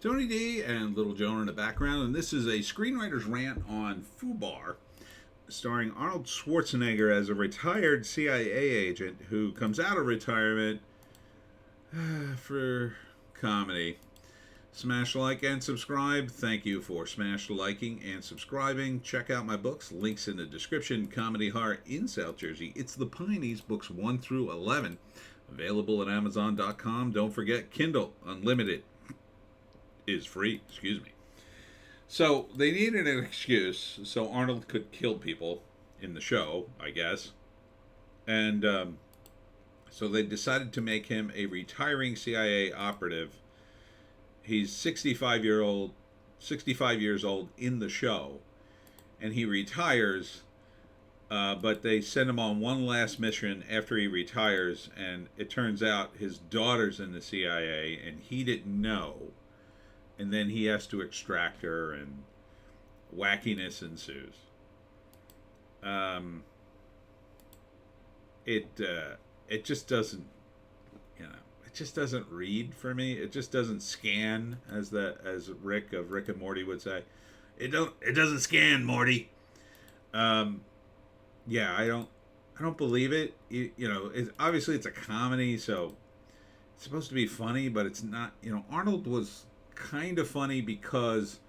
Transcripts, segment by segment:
Tony D and Little Jonah in the background, and this is a screenwriter's rant on Fubar, starring Arnold Schwarzenegger as a retired CIA agent who comes out of retirement for comedy. Smash like and subscribe. Thank you for smash liking and subscribing. Check out my books. Links in the description. Comedy Horror in South Jersey. It's the Pineys, books 1 through 11. Available at Amazon.com. Don't forget, Kindle Unlimited is free. Excuse me. So they needed an excuse so Arnold could kill people in the show, I guess. And so they decided to make him a retiring CIA operative. He's 65 years old in the show, and he retires. But they send him on one last mission after he retires, and it turns out his daughter's in the CIA, and he didn't know. And then he has to extract her, and wackiness ensues. It just doesn't, it just doesn't read for me. It just doesn't scan, as Rick of Rick and Morty would say. It doesn't scan, Morty. Yeah, I don't believe it. Obviously it's a comedy, so it's supposed to be funny, but it's not. Arnold was kind of funny because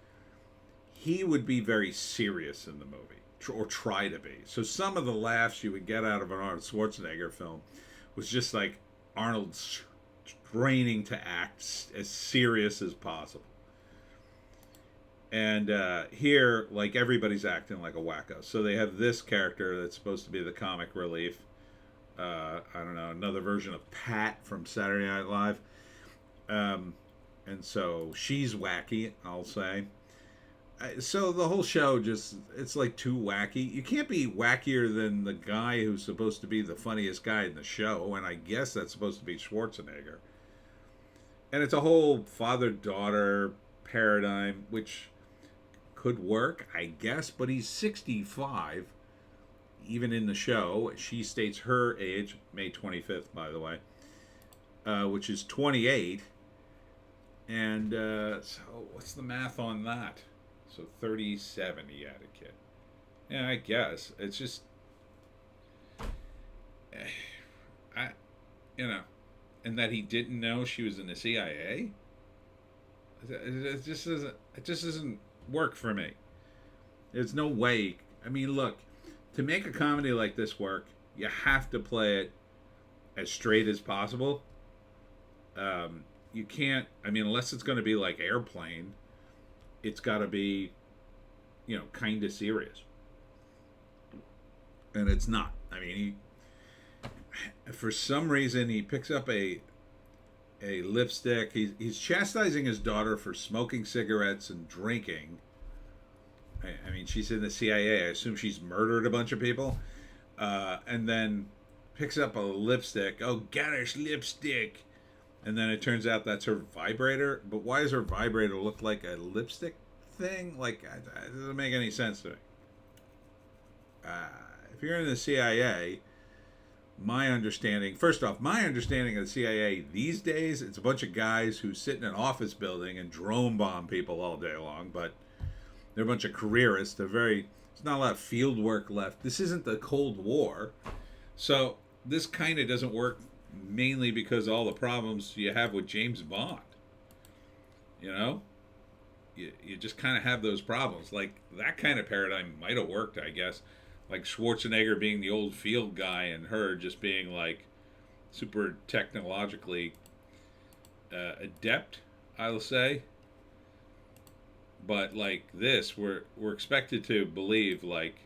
he would be very serious in the movie, or try to be. So some of the laughs you would get out of an Arnold Schwarzenegger film was just like Arnold straining to act as serious as possible. And here, like, everybody's acting like a wacko. So they have this character that's supposed to be the comic relief. I don't know, another version of Pat from Saturday Night Live. And so she's wacky, I'll say. So the whole show it's like too wacky. You can't be wackier than the guy who's supposed to be the funniest guy in the show, and I guess that's supposed to be Schwarzenegger. And it's a whole father-daughter paradigm, which could work, I guess, but he's 65, even in the show. She states her age, May 25th, by the way, which is 28. And so what's the math on that? So 37 he had a kid. Yeah, I guess. It's just, and that he didn't know she was in the CIA? It just doesn't work for me. There's no way. I mean, look, to make a comedy like this work, you have to play it as straight as possible. You can't, unless it's going to be like Airplane, it's got to be, kind of serious. And it's not. For some reason, he picks up a lipstick. He's chastising his daughter for smoking cigarettes and drinking. She's in the CIA. I assume she's murdered a bunch of people. And then picks up a lipstick. Oh, gosh, lipstick. And then it turns out that's her vibrator. But why does her vibrator look like a lipstick thing? Like, it doesn't make any sense to me. If you're in the CIA, first off, my understanding of the CIA these days, it's a bunch of guys who sit in an office building and drone bomb people all day long, but they're a bunch of careerists. There's not a lot of field work left. This isn't the Cold War. So this kind of doesn't work, mainly because of all the problems you have with James Bond. You just kind of have those problems. Like, that kind of paradigm might have worked, I guess. Like Schwarzenegger being the old field guy and her just being like super technologically adept, I'll say. But like this, we're expected to believe, like,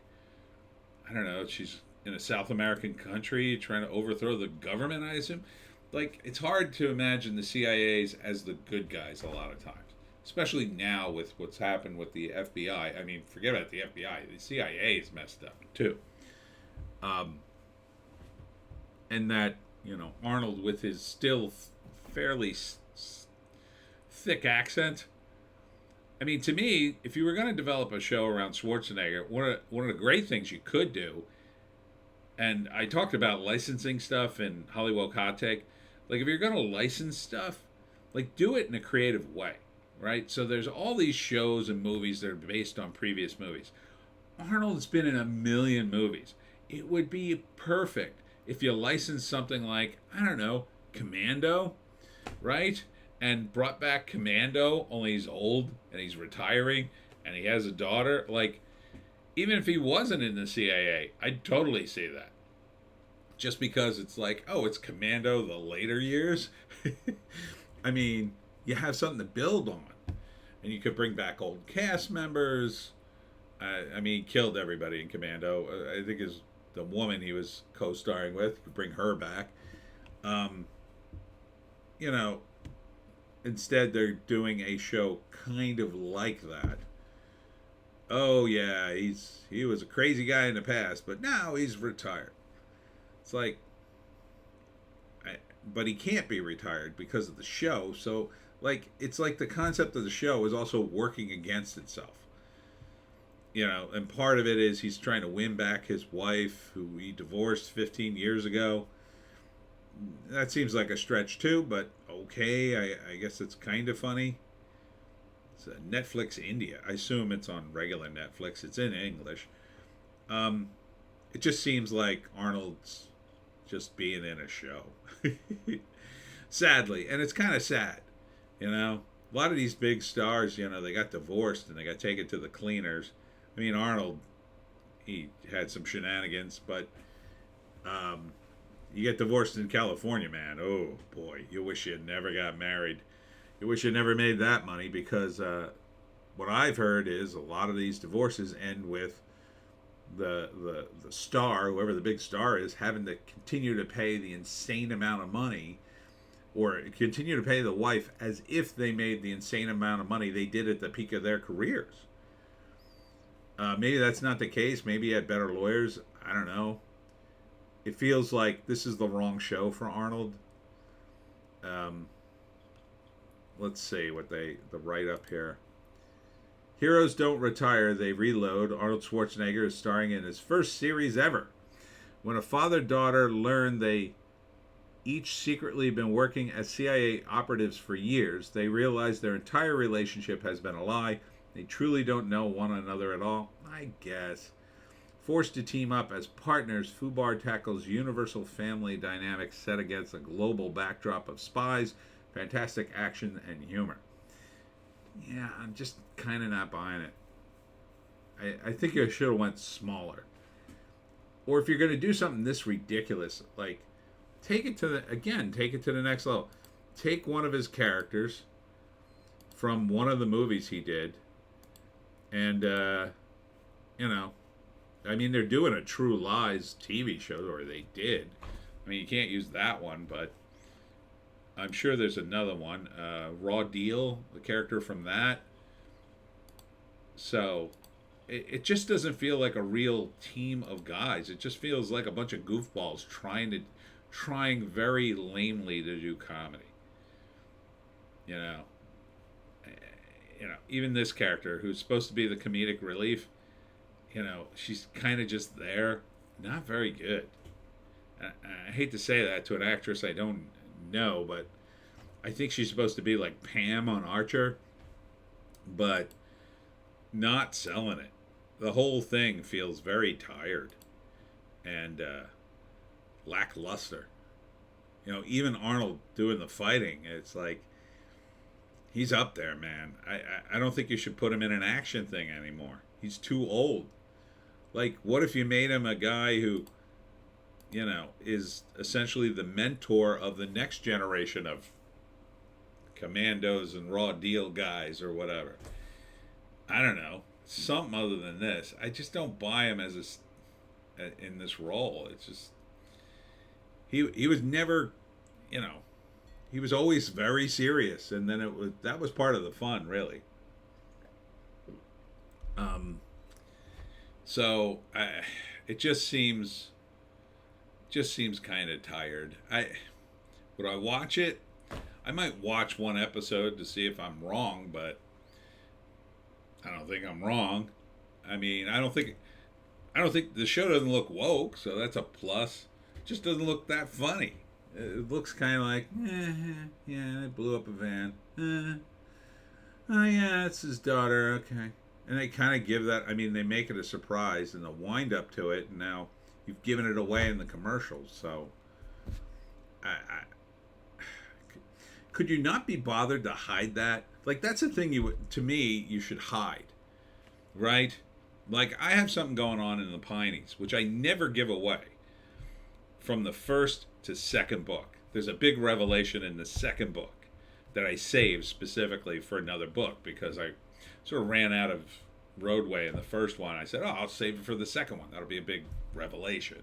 I don't know, she's in a South American country trying to overthrow the government, I assume. Like, it's hard to imagine the CIAs as the good guys a lot of times. Especially now with what's happened with the FBI. Forget about the FBI. The CIA is messed up, too. And that, Arnold with his still fairly thick accent. To me, if you were going to develop a show around Schwarzenegger, one of the great things you could do, and I talked about licensing stuff in Hollywoke Hot Take, like, if you're going to license stuff, like, do it in a creative way. right? So there's all these shows and movies that are based on previous movies. Arnold's been in a million movies. It would be perfect if you licensed something like, I don't know, Commando, right? And brought back Commando, only he's old and he's retiring and he has a daughter. Like, even if he wasn't in the CIA, I'd totally see that. Just because it's like, oh, it's Commando the later years. I mean, you have something to build on. And you could bring back old cast members. I mean, he killed everybody in Commando. I think the woman he was co-starring with, you could bring her back. You know, instead they're doing a show kind of like that. Oh yeah, he was a crazy guy in the past, but now he's retired. It's like, but he can't be retired because of the show. So, like, it's like the concept of the show is also working against itself. You know, and part of it is he's trying to win back his wife, who he divorced 15 years ago. That seems like a stretch too, but okay, I guess it's kind of funny. It's Netflix India. I assume it's on regular Netflix. It's in English. It just seems like Arnold's just being in a show. Sadly. And it's kind of sad. You know? A lot of these big stars, you know, they got divorced and they got taken to the cleaners. I mean, Arnold, he had some shenanigans, but you get divorced in California, man. Oh, boy. You wish you never got married. You wish you never made that money because what I've heard is a lot of these divorces end with the star, whoever the big star is, having to continue to pay the insane amount of money or continue to pay the wife as if they made the insane amount of money they did at the peak of their careers. Maybe that's not the case. Maybe he had better lawyers. I don't know. It feels like this is the wrong show for Arnold. Let's see what the write-up here. Heroes don't retire, they reload. Arnold Schwarzenegger is starring in his first series ever. When a father-daughter learn they each secretly been working as CIA operatives for years, they realize their entire relationship has been a lie. They truly don't know one another at all, I guess. Forced to team up as partners, Fubar tackles universal family dynamics set against a global backdrop of spies, fantastic action, and humor. Yeah, I'm just kind of not buying it. I think you should have went smaller. Or if you're going to do something this ridiculous, like, take it to the next level. Take one of his characters from one of the movies he did, and, you know, I mean, they're doing a True Lies TV show, or they did. I mean, you can't use that one, but I'm sure there's another one. Raw Deal, the character from that. So, it just doesn't feel like a real team of guys. It just feels like a bunch of goofballs trying very lamely to do comedy. You know, even this character who's supposed to be the comedic relief, you know, she's kind of just there. Not very good. I hate to say that to an actress I don't know, but I think she's supposed to be like Pam on Archer, but not selling it. The whole thing feels very tired and lackluster. You know, even Arnold doing the fighting, it's like, he's up there, man. I don't think you should put him in an action thing anymore. He's too old. Like, what if you made him a guy who, you know, is essentially the mentor of the next generation of commandos and Raw Deal guys or whatever? I don't know. Something other than this. I just don't buy him as in this role. It's just, he was never, you know, he was always very serious, and then that was part of the fun, really. So it just seems kind of tired. Would I watch it? I might watch one episode to see if I'm wrong, but I don't think I'm wrong. I mean, I don't think the show doesn't look woke, so that's a plus. It just doesn't look that funny. It looks kind of like, yeah, it blew up a van. Oh yeah, it's his daughter. Okay, and they kind of give that. I mean, they make it a surprise and the wind up to it. And now you've given it away in the commercials. So, I could you not be bothered to hide that? Like that's a thing to me you should hide, right? Like I have something going on in the Pineys, which I never give away from the first to second book. There's a big revelation in the second book that I saved specifically for another book because I sort of ran out of roadway in the first one. I said, "Oh, I'll save it for the second one. That'll be a big revelation."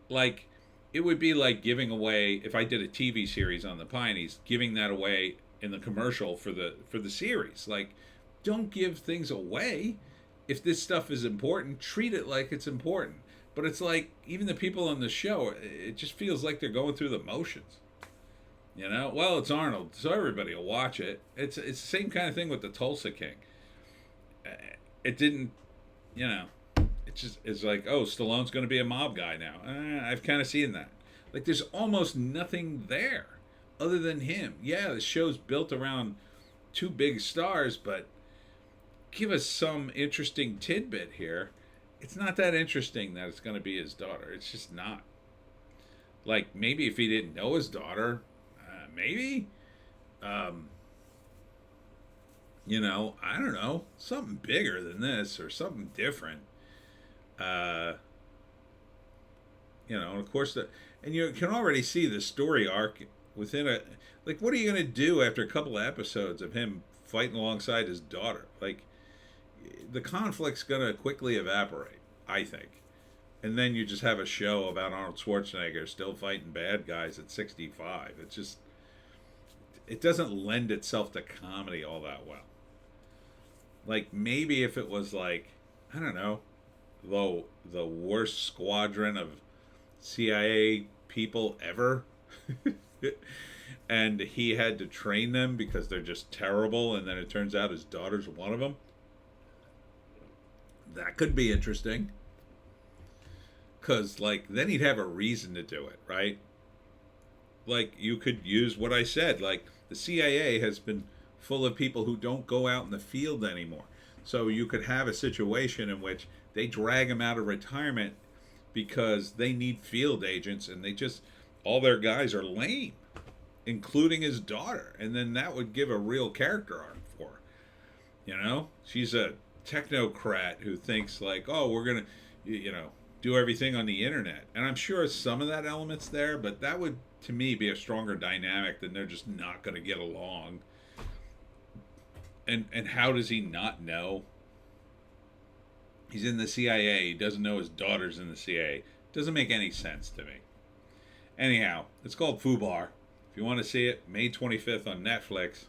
Like it would be like giving away if I did a TV series on the Pineys, giving that away in the commercial for the series. Like don't give things away. If this stuff is important, treat it like it's important. But it's like even the people on the show, it just feels like they're going through the motions. You know, well, it's Arnold, so everybody will watch it. It's the same kind of thing with the Tulsa King. It didn't, you know, it's like, oh, Stallone's going to be a mob guy now. I've kind of seen that. Like, there's almost nothing there other than him. Yeah, the show's built around two big stars, but give us some interesting tidbit here. It's not that interesting that it's going to be his daughter. It's just not. Like, maybe if he didn't know his daughter, maybe. Um, I don't know. Something bigger than this or something different. Uh, and of course, and you can already see the story arc within a. Like, what are you going to do after a couple of episodes of him fighting alongside his daughter? Like, the conflict's going to quickly evaporate, I think. And then you just have a show about Arnold Schwarzenegger still fighting bad guys at 65. It's just, it doesn't lend itself to comedy all that well. Like, maybe if it was like, I don't know, the worst squadron of CIA people ever. And he had to train them because they're just terrible, and then it turns out his daughter's one of them. That could be interesting. Because, like, then he'd have a reason to do it, right? Like, you could use what I said. Like, the CIA has been full of people who don't go out in the field anymore. So you could have a situation in which they drag him out of retirement because they need field agents, and they just, all their guys are lame, including his daughter. And then that would give a real character arc for her. She's a technocrat who thinks, like, oh, we're going to, do everything on the internet. And I'm sure some of that element's there, but that would, to me, be a stronger dynamic than they're just not going to get along. And how does he not know? He's in the CIA. He doesn't know his daughter's in the CIA. Doesn't make any sense to me. Anyhow, it's called Fubar. If you want to see it, May 25th on Netflix.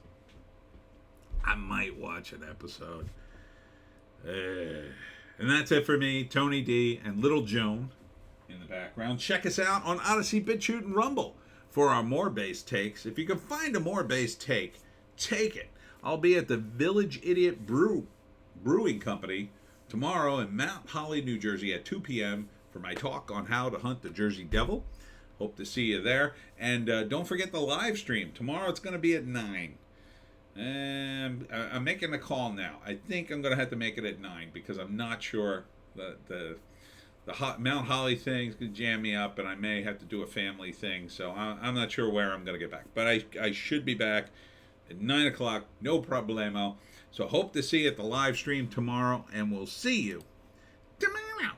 I might watch an episode. And that's it for me, Tony D, and Little Joan in the background. Check us out on Odysee, Bitchute, and Rumble for our more bass takes. If you can find a more bass take, take it. I'll be at the Village Idiot Brewing Company tomorrow in Mount Holly, New Jersey at 2 p.m. for my talk on how to hunt the Jersey Devil. Hope to see you there. And don't forget the live stream. Tomorrow it's going to be at 9. And I'm making a call now. I think I'm going to have to make it at 9 because I'm not sure the Mount Holly thing is going to jam me up, and I may have to do a family thing. So I'm not sure where I'm going to get back. But I should be back at 9 o'clock, no problemo. So hope to see you at the live stream tomorrow, and we'll see you tomorrow.